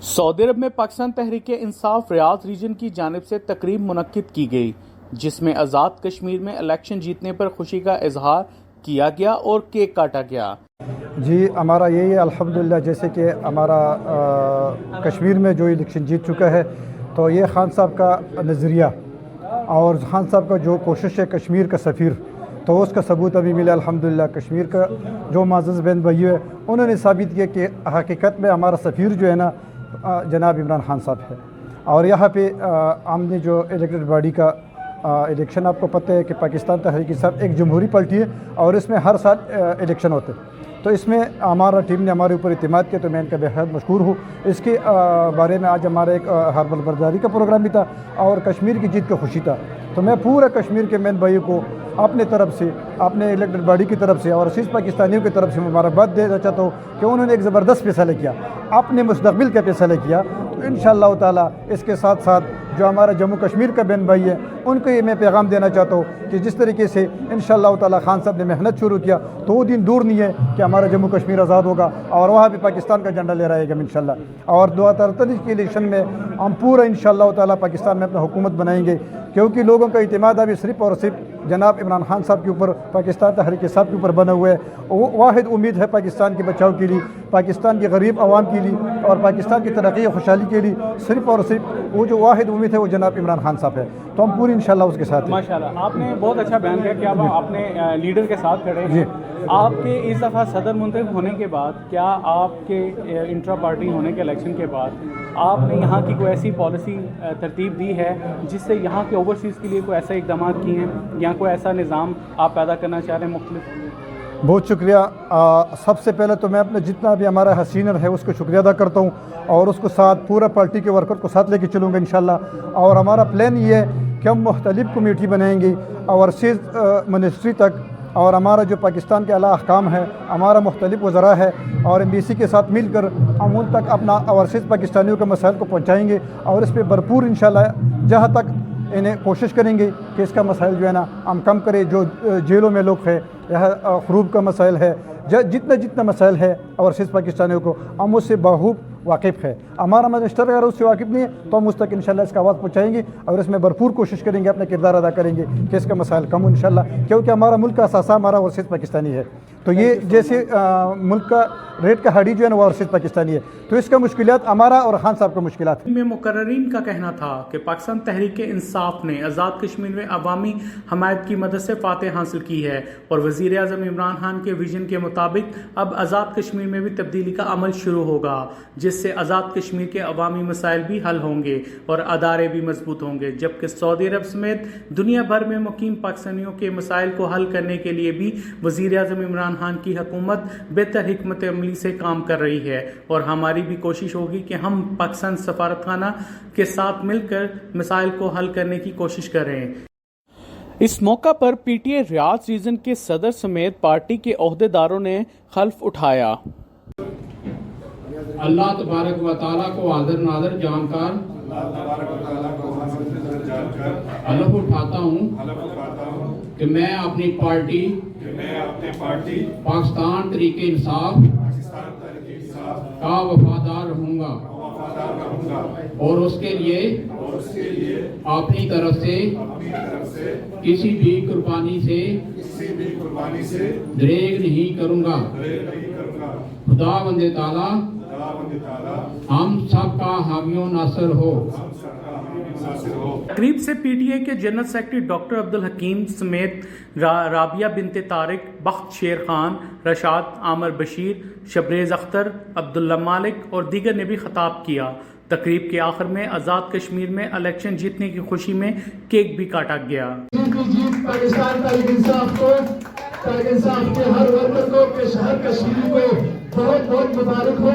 سعودی عرب میں پاکستان تحریک انصاف ریاض ریجن کی جانب سے تقریب منعقد کی گئی جس میں آزاد کشمیر میں الیکشن جیتنے پر خوشی کا اظہار کیا گیا اور کیک کاٹا گیا۔ جی ہمارا یہی ہے الحمدللہ، جیسے کہ ہمارا کشمیر میں جو الیکشن جیت چکا ہے تو یہ خان صاحب کا نظریہ اور خان صاحب کا جو کوشش ہے کشمیر کا سفیر، تو اس کا ثبوت ابھی ملا الحمدللہ۔ کشمیر کا جو معزز بہن بھائی ہے انہوں نے ثابت کیا کہ حقیقت میں ہمارا سفیر جو ہے نا جناب عمران خان صاحب ہے۔ اور یہاں پہ ہم نے جو الیکٹڈ باڈی کا الیکشن، آپ کو پتہ ہے کہ پاکستان تحریک انصاف ایک جمہوری پارٹی ہے اور اس میں ہر سال الیکشن ہوتے، تو اس میں ہمارا ٹیم نے ہمارے اوپر اعتماد کیا، تو میں ان کا بہت مشکور ہوں۔ اس کے بارے میں آج ہمارا ایک ہربل برداری کا پروگرام بھی تھا اور کشمیر کی جیت کا خوشی تھا، تو میں پورا کشمیر کے مین بھائیوں کو اپنے طرف سے، اپنے الیکٹڈ باڈی کی طرف سے اور اسیس پاکستانیوں کی طرف سے مبارکباد دینا چاہتا ہوں کہ انہوں نے ایک زبردست فیصلہ کیا، اپنے مستقبل کا فیصلہ کیا۔ تو انشاءاللہ تعالی اس کے ساتھ ساتھ جو ہمارا جموں کشمیر کا بہن بھائی ہے ان کو یہ میں پیغام دینا چاہتا ہوں کہ جس طریقے سے انشاءاللہ تعالی خان صاحب نے محنت شروع کیا تو وہ دن دور نہیں ہے کہ ہمارا جموں کشمیر آزاد ہوگا اور وہاں بھی پاکستان کا جھنڈا لے رہے گا انشاءاللہ۔ اور 2023 کے الیکشن میں ہم پورا انشاءاللہ تعالی پاکستان میں اپنا حکومت بنائیں گے، کیونکہ لوگوں کا اعتماد ابھی صرف اور صرف جناب عمران خان صاحب کے اوپر، پاکستان تحریک صاحب کے اوپر بنا ہوا ہے۔ واحد امید ہے پاکستان کے بچاؤ کے لیے، پاکستان کے غریب عوام کے لیے اور پاکستان کی ترقی و خوشحالی کے لیے صرف اور صرف وہ جو واحد امید ہے وہ جناب عمران خان صاحب ہے، تو ہم پوری انشاءاللہ اس کے ساتھ ہیں۔ ماشاءاللہ آپ نے بہت اچھا بیان کیا کہ آپ اپنے لیڈر کے ساتھ کھڑے ہیں۔ جی آپ کے اس دفعہ صدر منتخب ہونے کے بعد کیا آپ کے انٹرا پارٹی ہونے کے الیکشن کے بعد آپ نے یہاں کی کوئی ایسی پالیسی ترتیب دی ہے جس سے یہاں کے اوورسیز کے لیے کوئی ایسے اقدامات کیے ہیں یا کوئی ایسا نظام آپ پیدا کرنا چاہ رہے ہیں مختلف؟ بہت شکریہ۔ سب سے پہلے تو میں اپنا جتنا بھی ہمارا سینئر ہے اس کو شکریہ ادا کرتا ہوں اور اس کو ساتھ پورا پارٹی کے ورکر کو ساتھ لے کے چلوں گا انشاءاللہ۔ اور ہمارا پلان یہ ہے کہ ہم مختلف کمیٹی بنائیں گے اوورسیز منسٹری تک، اور ہمارا جو پاکستان کے اعلیٰ احکام ہے، ہمارا مختلف وزراء ہے اور MBC کے ساتھ مل کر ہم ان تک اپنا اوورسیز پاکستانیوں کے مسائل کو پہنچائیں گے اور اس پہ بھرپور انشاءاللہ جہاں تک انہیں کوشش کریں گے کہ اس کا مسائل جو ہے نا ہم کم کریں۔ جو جیلوں میں لوگ ہے، یہاں خروب کا مسائل ہے، جتنا مسائل ہے اوورسیز پاکستانیوں کو ہم اس سے بخوب واقف ہے۔ ہمارا منسٹر اگر اس سے واقف نہیں ہے تو ہم اس تک انشاءاللہ اس کا آواز پہنچائیں گے اور اس میں بھرپور کوشش کریں گے، اپنا کردار ادا کریں گے کہ اس کا مسائل کم ہو انشاءاللہ، کیونکہ ہمارا ملک کا اثاثہ ہمارا اوورسیز پاکستانی ہے۔ تو یہ جیسے ملک کا ریٹ کا ہڈی جو ہے نا وہ اوورسیز پاکستانی ہے، تو اس کا مشکلات ہمارا اور خان صاحب کا مشکلات میں مقررین کا کہنا تھا کہ پاکستان تحریک انصاف نے آزاد کشمیر میں عوامی حمایت کی مدد سے فاتح حاصل کی ہے اور وزیر اعظم عمران خان کے ویژن کے مطابق اب آزاد کشمیر میں بھی تبدیلی کا عمل شروع ہوگا، جس سے آزاد کشمیر کے عوامی مسائل بھی حل ہوں گے اور ادارے بھی مضبوط ہوں گے، جبکہ سعودی عرب سمیت دنیا بھر میں مقیم پاکستانیوں کے مسائل کو حل کرنے کے لیے بھی وزیر اعظم عمران خان کی حکومت بہتر حکمت عملی سے کام کر رہی ہے، اور ہماری بھی کوشش ہوگی کہ ہم پاکستان سفارتخانہ کے ساتھ مل کر مسائل کو حل کرنے کی کوشش کریں۔ اس موقع پر PTA ریاض ریجن کے صدر سمیت پارٹی کے عہدیداروں نے حلف اٹھایا۔ اللہ تبارک و تعالیٰ کو حاضر ناظر جان کر حلف اٹھاتا ہوں کہ میں اپنی پارٹی پاکستان تحریک انصاف کا وفادار رہوں گا اور اس کے لیے اپنی طرف سے کسی بھی قربانی سے دریغ نہیں کروں گا۔ خدا بند تعالیٰ ہم سب کا حامی و ناصر ہو۔ تقریب سے PTA کے جنرل سیکرٹری ڈاکٹر عبدالحکیم سمیت رابعہ بنت طارق، بخت شیر خان، رشاد عامر بشیر، شبریز اختر، عبداللہ مالک اور دیگر نے بھی خطاب کیا۔ تقریب کے آخر میں آزاد کشمیر میں الیکشن جیتنے کی خوشی میں کیک بھی کاٹا گیا۔ پاکستان تحریک انصاف کو، تحریک انصاف کے ہر ورکر کو، ہر کشمیری کو بہت بہت مبارک ہو۔